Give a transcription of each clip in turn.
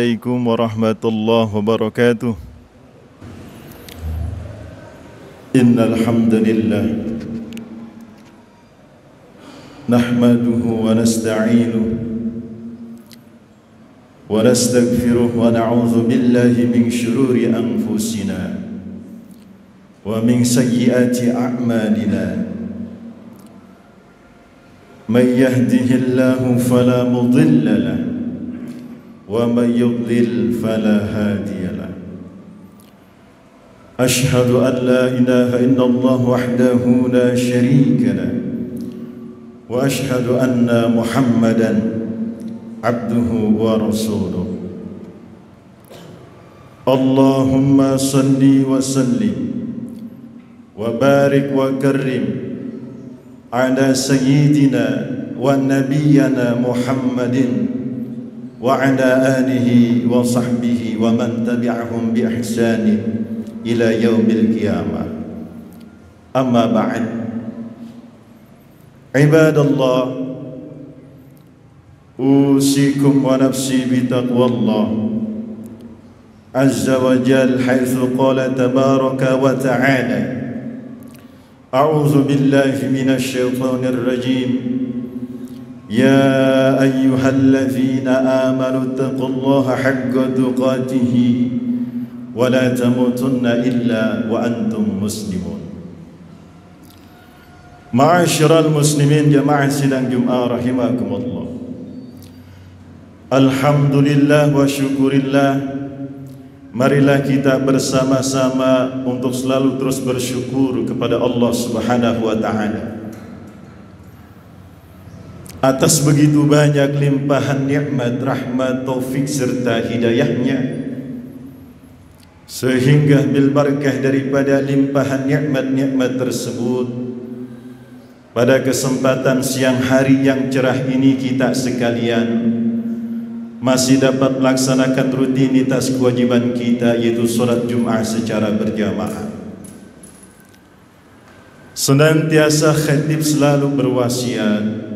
عليكم ورحمة الله وبركاته. إن الحمد لله نحمده ونستعينه ونستغفره ونعوذ بالله من شرور أنفسنا ومن سيئات أعمالنا. من يهده الله فلا مضل له ومن يضلل فلا هادي له. أشهد أن لا إله إلا الله وحده لا شريك له وأشهد أن محمدا عبده ورسوله. اللهم صل وسلم وبارك وكرم على سيدنا ونبينا محمد وعلى آله وصحبه ومن تبعهم بإحسان إلى يوم القيامة. أما بعد، عباد الله، أوصيكم ونفسي بتقوى الله عز وجل، حيث قال تبارك وتعالى: أعوذ بالله من الشيطان الرجيم. يا أيها الذين آمنوا اتقوا الله حق تقاته ولا تموتن إلا وأنتم مسلمون. Ma'asyiral muslimin, jamaah sidang Jumat rahimakumullah. Alhamdulillah wa syukurillah. Marilah kita bersama-sama untuk selalu terus bersyukur kepada Allah Subhanahu wa taala atas begitu banyak limpahan nikmat, rahmat, taufik serta hidayahnya, sehingga bil barakah daripada limpahan nikmat-nikmat tersebut, pada kesempatan siang hari yang cerah ini kita sekalian masih dapat melaksanakan rutinitas kewajiban kita, yaitu solat Jumat secara berjamaah. Senantiasa khatib selalu berwasiat,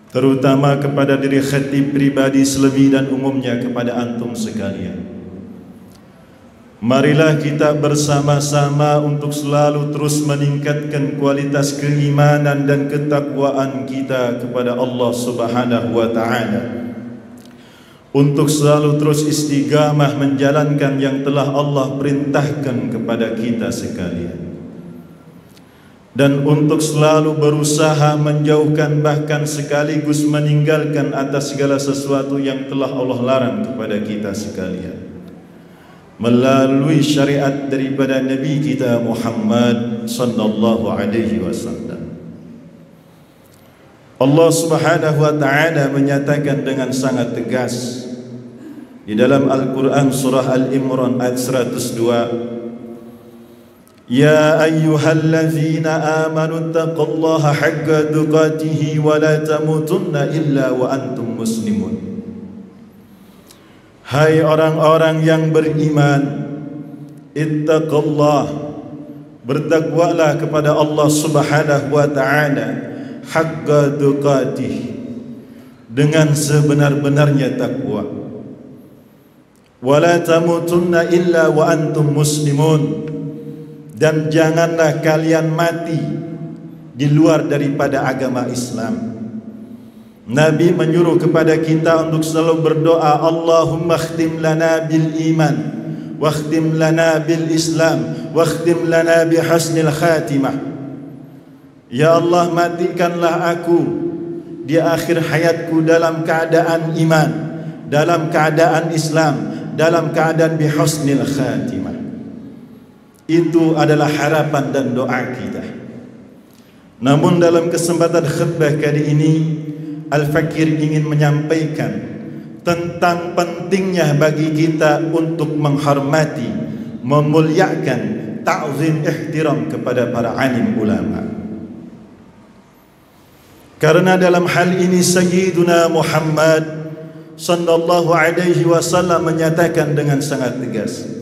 terutama kepada diri khatib pribadi selebih dan umumnya kepada antum sekalian. Marilah kita bersama-sama untuk selalu terus meningkatkan kualitas keimanan dan ketakwaan kita kepada Allah Subhanahu wa taala, untuk selalu terus istiqamah menjalankan yang telah Allah perintahkan kepada kita sekalian, dan untuk selalu berusaha menjauhkan bahkan sekaligus meninggalkan atas segala sesuatu yang telah Allah larang kepada kita sekalian, melalui syariat daripada Nabi kita Muhammad sallallahu alaihi wasallam. Allah Subhanahu wa taala menyatakan dengan sangat tegas di dalam Al-Quran surah Al-Imran ayat 102, Ya ayyuhallazina amanu taqullaha haqqa tuqatih wa la tamutunna illa wa antum muslimun. Hai orang-orang yang beriman, ittaqullah, bertakwalah kepada Allah Subhanahu wa taala, haqqa tuqatih, dengan sebenar-benarnya takwa, wala tamutunna illa wa antum muslimun, dan janganlah kalian mati di luar daripada agama Islam. Nabi menyuruh kepada kita untuk selalu berdoa, Allahumma khtim lana bil iman, wa khtim lana bil Islam, wa khtim lana bi hasnil khatimah. Ya Allah, matikanlah aku di akhir hayatku dalam keadaan iman, dalam keadaan Islam, dalam keadaan bihusnil khatimah. Itu adalah harapan dan doa kita. Namun dalam kesempatan khutbah kali ini, Al-Fakir ingin menyampaikan tentang pentingnya bagi kita untuk menghormati, memuliakan, ta'zim, ihtiram kepada para alim ulama. Karena dalam hal ini Sayyiduna Muhammad sallallahu alaihi wasallam menyatakan dengan sangat tegas,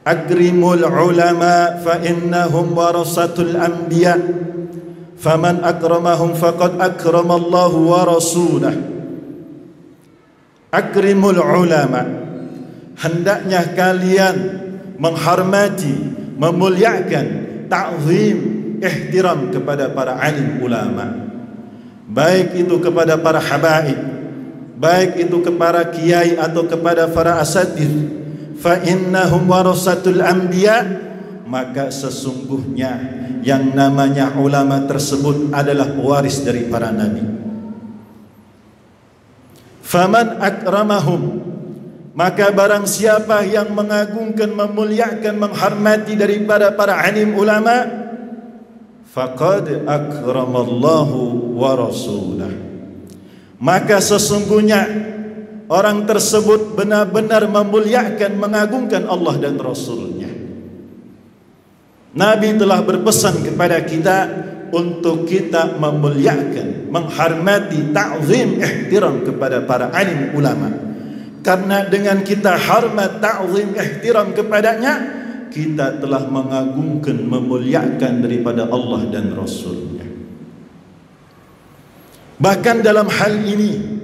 Akrimul ulama fa innahum warasatul anbiya, faman akramahum faqad akramallahu wa rasulah. Akrimul ulama, hendaknya kalian menghormati, memuliakan, ta'zim, ihtiram kepada para alim ulama, baik itu kepada para habaib, baik itu kepada kiai atau kepada para asatidz. Fa innahum warasatul anbiya, maka sesungguhnya yang namanya ulama tersebut adalah waris dari para nabi. Faman akramahum, maka barang siapa yang mengagungkan, memuliakan, menghormati daripada para alim ulama, faqad akramallahu wa rasulah, maka sesungguhnya orang tersebut benar-benar memuliakan, mengagungkan Allah dan Rasulnya. Nabi telah berpesan kepada kita untuk kita memuliakan, menghormati, ta'zim, ihtiram kepada para alim ulama. Karena dengan kita hormat, ta'zim, ihtiram kepadanya, kita telah mengagungkan, memuliakan daripada Allah dan Rasulnya. Bahkan dalam hal ini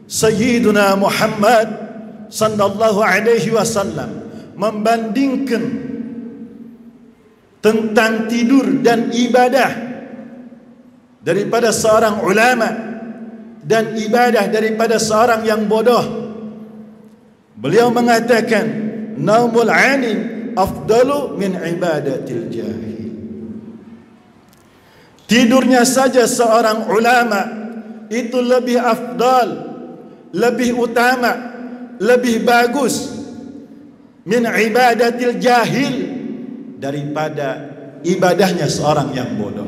Sayyiduna Muhammad sallallahu alaihi wasallam membandingkan tentang tidur dan ibadah daripada seorang ulama dan ibadah daripada seorang yang bodoh. Beliau mengatakan, naumul alim afdalu min ibadatil jahil. Tidurnya saja seorang ulama itu lebih afdal, lebih utama, lebih bagus min ibadatil jahil, daripada ibadahnya seorang yang bodoh.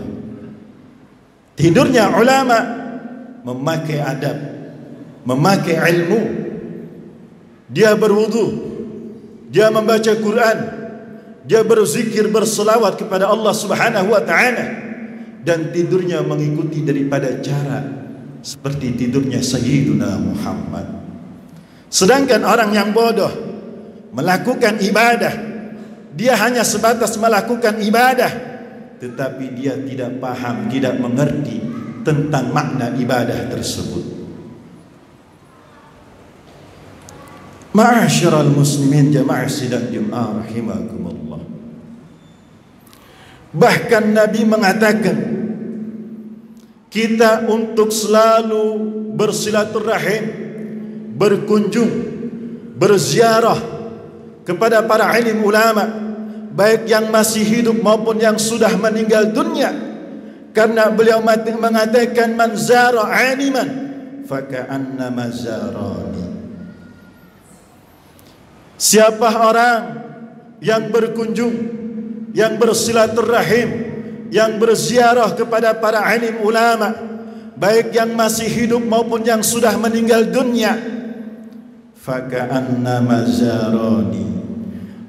Tidurnya ulama memakai adab, memakai ilmu. Dia berwudu, dia membaca Quran, dia berzikir, berselawat kepada Allah Subhanahu wa taala, dan tidurnya mengikuti daripada cara seperti tidurnya Sayyiduna Muhammad. Sedangkan orang yang bodoh melakukan ibadah, dia hanya sebatas melakukan ibadah, tetapi dia tidak paham, tidak mengerti tentang makna ibadah tersebut. Ma'asyiral muslimin, jamaah sidang Jumat rahimakumullah. Bahkan Nabi mengatakan kita untuk selalu bersilaturahim, berkunjung, berziarah kepada para alim ulama, baik yang masih hidup maupun yang sudah meninggal dunia. Karena beliau mengatakan, man zara aliman faka'annama zarani. Siapa orang yang berkunjung, yang bersilaturahim, yang berziarah kepada para alim ulama, baik yang masih hidup maupun yang sudah meninggal dunia, faka'annama zarani,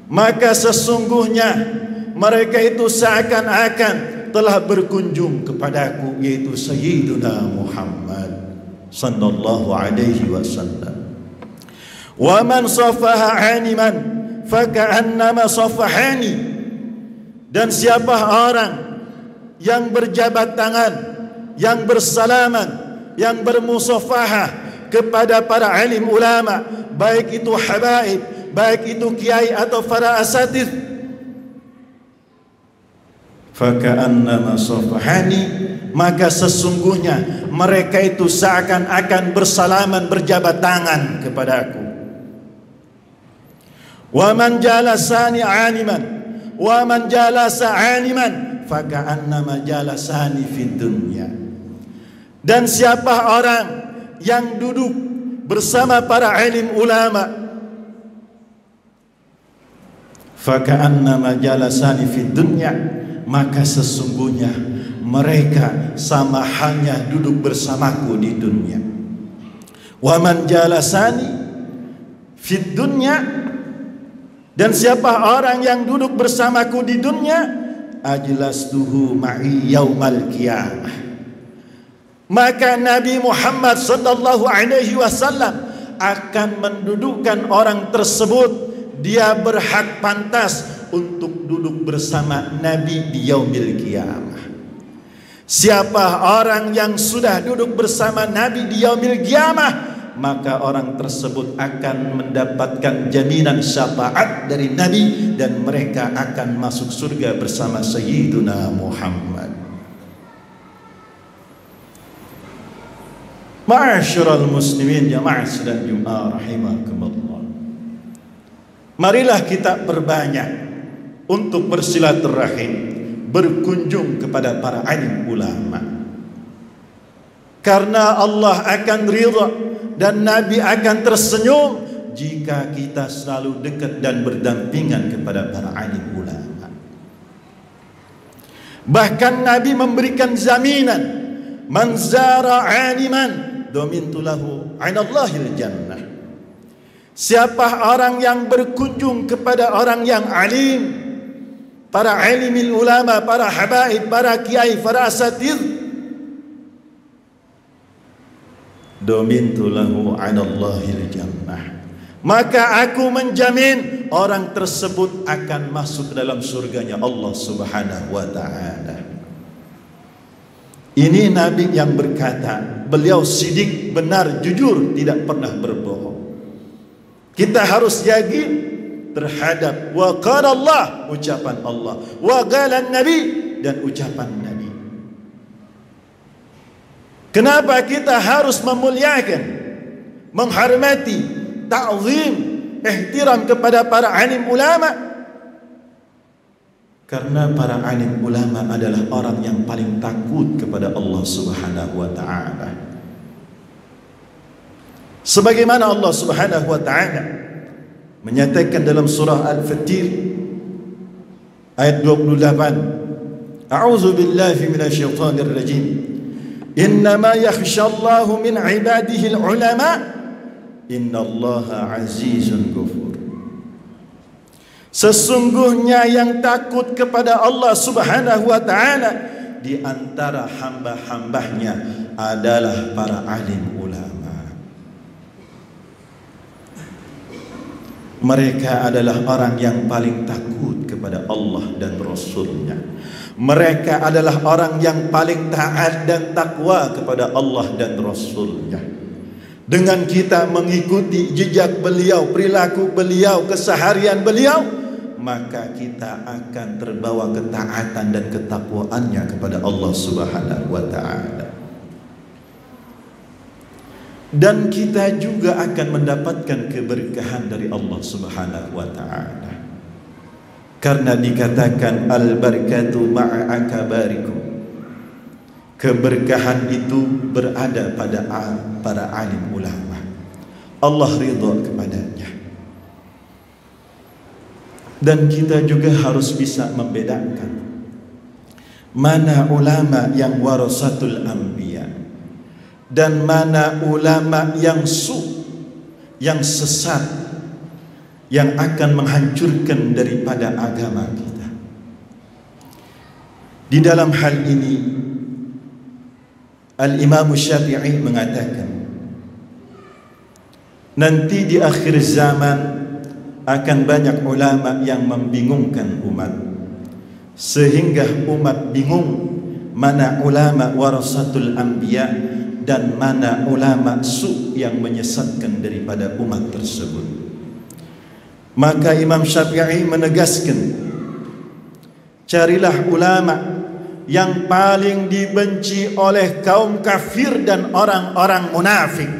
maka sesungguhnya mereka itu seakan-akan telah berkunjung kepadaku, yaitu Sayyiduna Muhammad sallallahu alaihi wasallam. Wa man safaha animan faka'annama safahani, dan siapa orang yang berjabat tangan, yang bersalaman, yang bermusafahah kepada para alim ulama, baik itu habaib, baik itu kiai atau para asatidz, faka'annama safahani, maka sesungguhnya mereka itu seakan-akan bersalaman, berjabat tangan kepada aku. Wa man jalasani animan wa man jalasa animan faka'annama jalasani fid dunya, dan siapa orang yang duduk bersama para alim ulama, faka'annama jalasani fid dunya, maka sesungguhnya mereka sama halnya duduk bersamaku di dunia. Wa man jalasani fid dunya, dan siapa orang yang duduk bersamaku di dunia, ajlastuhu ma'i yaumal qiyamah, maka Nabi Muhammad sallallahu alaihi wasallam akan mendudukkan orang tersebut, dia berhak pantas untuk duduk bersama Nabi di yaumil qiyamah. Siapa orang yang sudah duduk bersama Nabi di yaumil qiyamah, maka orang tersebut akan mendapatkan jaminan syafaat dari Nabi dan mereka akan masuk surga bersama Sayyiduna Muhammad. Ma'asyiral muslimin jamaah sedang Jumat rahimakumullah. Marilah kita perbanyak untuk bersilaturahim, berkunjung kepada para alim ulama. Karena Allah akan ridha dan Nabi akan tersenyum jika kita selalu dekat dan berdampingan kepada para alim ulama. Bahkan Nabi memberikan jaminan, man zara aliman domintu lahu 'inallahil jannah. Siapa orang yang berkunjung kepada orang yang alim, para alimil ulama, para habaib, para kiai, para asatidz, domintu lahu 'inallahil jannah, maka aku menjamin orang tersebut akan masuk ke dalam surganya Allah Subhanahu wa taala. Ini Nabi yang berkata, beliau sidik, benar, jujur, tidak pernah berbohong. Kita harus yakin terhadap wa qala Allah, ucapan Allah, wa qala Nabi, dan ucapan Nabi. Kenapa kita harus memuliakan, menghormati, ta'zim, ihtiram kepada para alim ulama? Karena para alim ulama adalah orang yang paling takut kepada Allah Subhanahu wa taala. Sebagaimana Allah Subhanahu wa taala menyatakan dalam surah Al-Fatir ayat 28, A'udzu billahi minasyaitonir rajim. Innama yakhshallahu min ibadihi al-ulama innallaha azizun ghafur. Sesungguhnya yang takut kepada Allah Subhanahu wa taala di antara hamba-hambanya adalah para alim ulama. Mereka adalah orang yang paling takut kepada Allah dan Rasulnya. Mereka adalah orang yang paling taat dan takwa kepada Allah dan Rasulnya. Dengan kita mengikuti jejak beliau, perilaku beliau, keseharian beliau, maka kita akan terbawa ketaatan dan ketakwaannya kepada Allah Subhanahu wa taala. Dan kita juga akan mendapatkan keberkahan dari Allah Subhanahu wa taala. Karena dikatakan al-barakatu ma'a akabarikum. Keberkahan itu berada pada para alim ulama. Allah ridha kepadanya. Dan kita juga harus bisa membedakan mana ulama yang warasatul anbiya dan mana ulama yang yang sesat, yang akan menghancurkan daripada agama kita. Di dalam hal ini Al-Imam Syafi'i mengatakan, nanti di akhir zaman akan banyak ulama yang membingungkan umat, sehingga umat bingung mana ulama warasatul anbiya dan mana ulama yang menyesatkan daripada umat tersebut. Maka Imam Syafi'i menegaskan, carilah ulama yang paling dibenci oleh kaum kafir dan orang-orang munafik.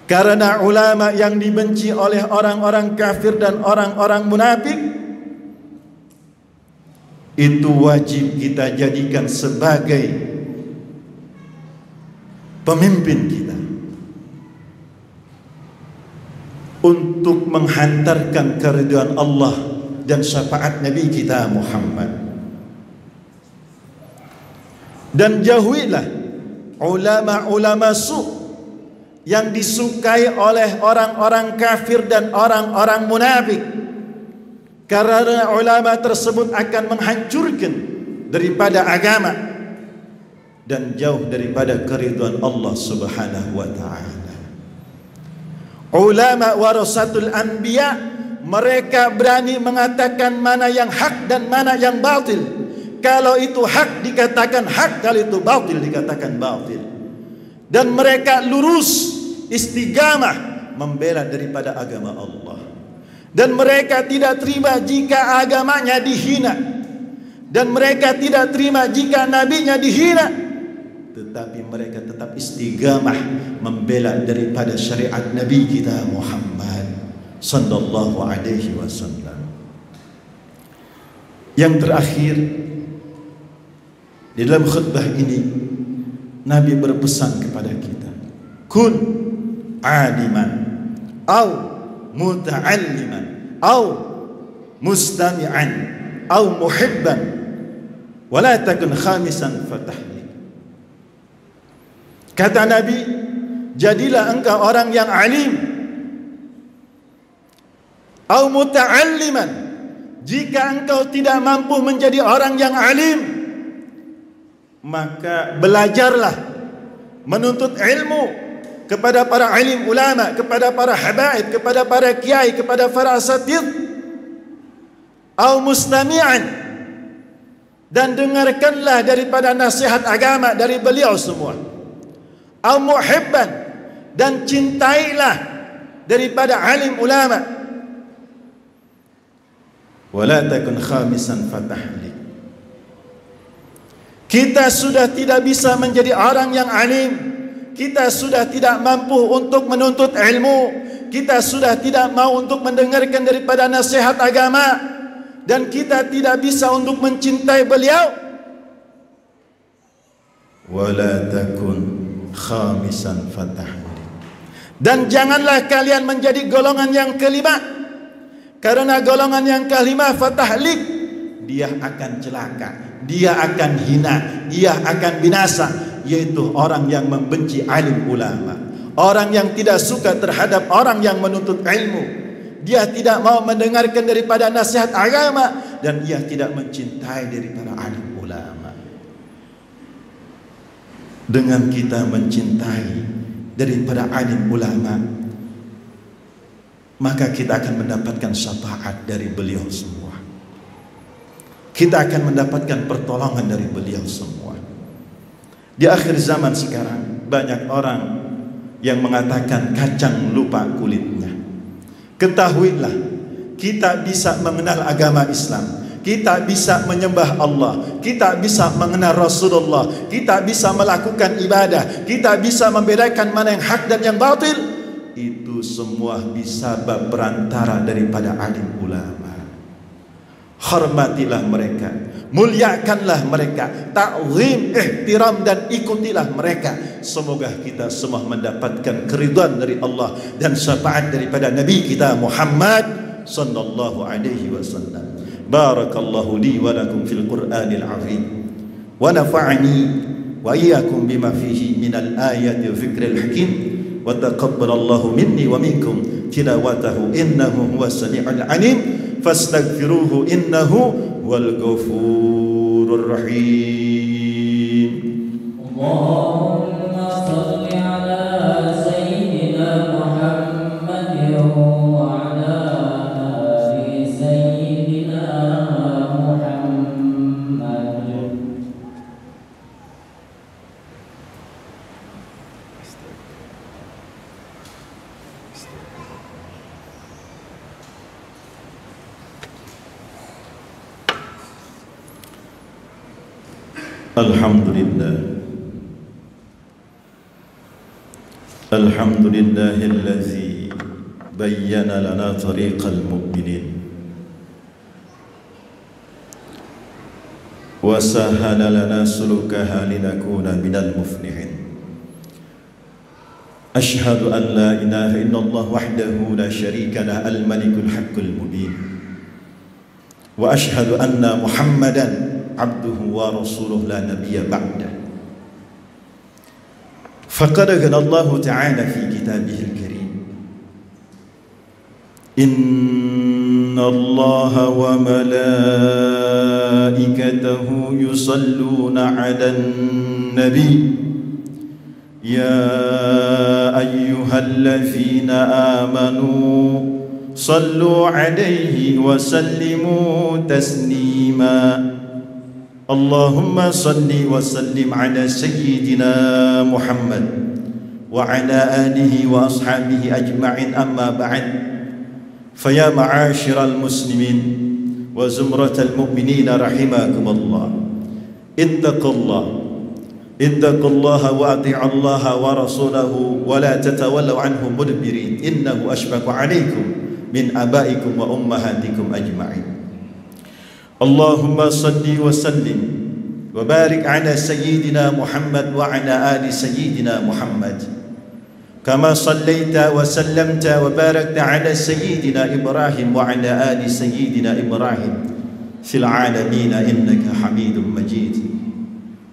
Karena ulama yang dibenci oleh orang-orang kafir dan orang-orang munafik itu wajib kita jadikan sebagai pemimpin kita untuk menghantarkan keridhaan Allah dan syafaat Nabi kita Muhammad. Dan jauhilah ulama-ulama yang disukai oleh orang-orang kafir dan orang-orang munafik, karena ulama tersebut akan menghancurkan daripada agama dan jauh daripada keridhaan Allah Subhanahu wa taala. Ulama warasatul anbiya, mereka berani mengatakan mana yang hak dan mana yang batil. Kalau itu hak dikatakan hak, kalau itu batil dikatakan batil. dan mereka lurus, istiqamah membela daripada agama Allah. Dan mereka tidak terima jika agamanya dihina, dan mereka tidak terima jika nabinya dihina, tetapi mereka tetap istiqamah membela daripada syariat Nabi kita Muhammad sallallahu alaihi wasallam. Yang terakhir, di dalam khutbah ini Nabi berpesan kepada kita, kun aliman au muta'alliman au mustami'an au muhibban wa la takun khamisan fatahlik. Kata Nabi, jadilah engkau orang yang alim au muta'alliman. Jika engkau tidak mampu menjadi orang yang alim, maka belajarlah menuntut ilmu kepada para alim ulama, kepada para habaib, kepada para kiai, kepada para asatid. Au mustami'an, dan dengarkanlah daripada nasihat agama dari beliau semua. Au muhibban, dan cintailah daripada alim ulama. Wala takun khamisan fatahlik. Kita sudah tidak bisa menjadi orang yang alim, kita sudah tidak mampu untuk menuntut ilmu, kita sudah tidak mau untuk mendengarkan daripada nasihat agama, dan kita tidak bisa untuk mencintai beliau. Wala takun khamisan fatahlik. Dan janganlah kalian menjadi golongan yang kelima, karena golongan yang kelima fatahlik, dia akan celaka, dia akan hina, dia akan binasa, yaitu orang yang membenci alim ulama, orang yang tidak suka terhadap orang yang menuntut ilmu, dia tidak mau mendengarkan daripada nasihat agama, dan dia tidak mencintai daripada alim ulama. Dengan kita mencintai daripada alim ulama, maka kita akan mendapatkan syafaat dari beliau semua, kita akan mendapatkan pertolongan dari beliau semua. Di akhir zaman sekarang banyak orang yang mengatakan kacang lupa kulitnya. Ketahuilah, kita bisa mengenal agama Islam, kita bisa menyembah Allah, kita bisa mengenal Rasulullah, kita bisa melakukan ibadah, kita bisa membedakan mana yang hak dan yang batil. Itu semua bisa berantara daripada alim ulama. Hormatilah mereka, muliakanlah mereka, ta'zim, ihtiram, dan ikutilah mereka. Semoga kita semua mendapatkan keridhaan dari Allah dan syafaat daripada Nabi kita Muhammad sallallahu alaihi wasallam. Barakallahu li wa lakum fil Qur'anil azim, wa nafa'ani wa iyyakum bima fihi minal ayati wa fikril hakim, wa taqabbalallahu minni wa minkum tilawatahu innahu huwas sami'ul alim. Fastaghfiruhu innahu wal ghafurur rahim. Allahumma salli ala sayyidina Muhammad wa ala ali sayyidina Muhammad. Alhamdulillahillazi bayyana lana tariqal mu'minin wa sahala lana sulukaha linakuna minal muflihin. Ashhadu an la ilaha illallah wahdahu la syarika lah al-malikul haqqul mubin, wa ashhadu anna Muhammadan abduhu wa rasuluh la nabiyya ba'dah. Faqad qala Allah ta'ala fi kitabihil karim, inna Allaha wa malaikatahu yusalluna 'alan nabi ya ayyuhallazina amanu sallu 'alaihi wa sallimu taslima. Allahumma salli wa sallim ala sayyidina Muhammad وعلى آله وأصحابه أجمعين أما بعد فيا معاشر المسلمين وزمرة المؤمنين رحمكم الله اتقوا الله وأطيعوا الله ورسوله ولا تتولوا عنه مدبرين إنه أشفق عليكم من آبائكم وأمهاتكم أجمعين. اللهم صل وسلم وبارك على سيدنا محمد وعلى آل سيدنا محمد كما صليت وسلمت وباركت على سيدنا إبراهيم وعلى آل سيدنا إبراهيم في العالمين إنك حميد مجيد.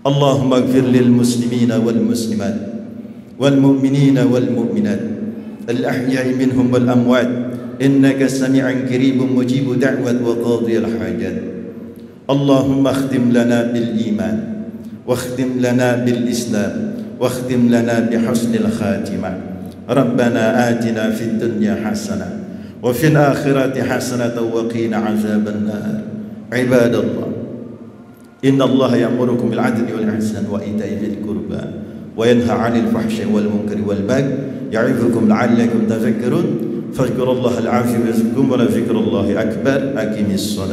اللهم اغفر للمسلمين والمسلمات والمؤمنين والمؤمنات الأحياء منهم والأموات إنك سميع قريب مجيب دعوة وقاضي الحاجات. اللهم اختم لنا بالإيمان واختم لنا بالإسلام واختم لنا بحسن الخاتمة. ربنا آتنا في الدنيا حسنة وفي الآخرة حسنة وقنا عذاب النار. عباد الله إن الله يأمركم بالعدل والإحسان وإيتاء ذي القربى وينهى عن الفحشاء والمنكر والبغي يعظكم لعلكم تذكرون. فاذكروا الله العظيم يذكركم ولذكر الله أكبر. أقم الصلاة.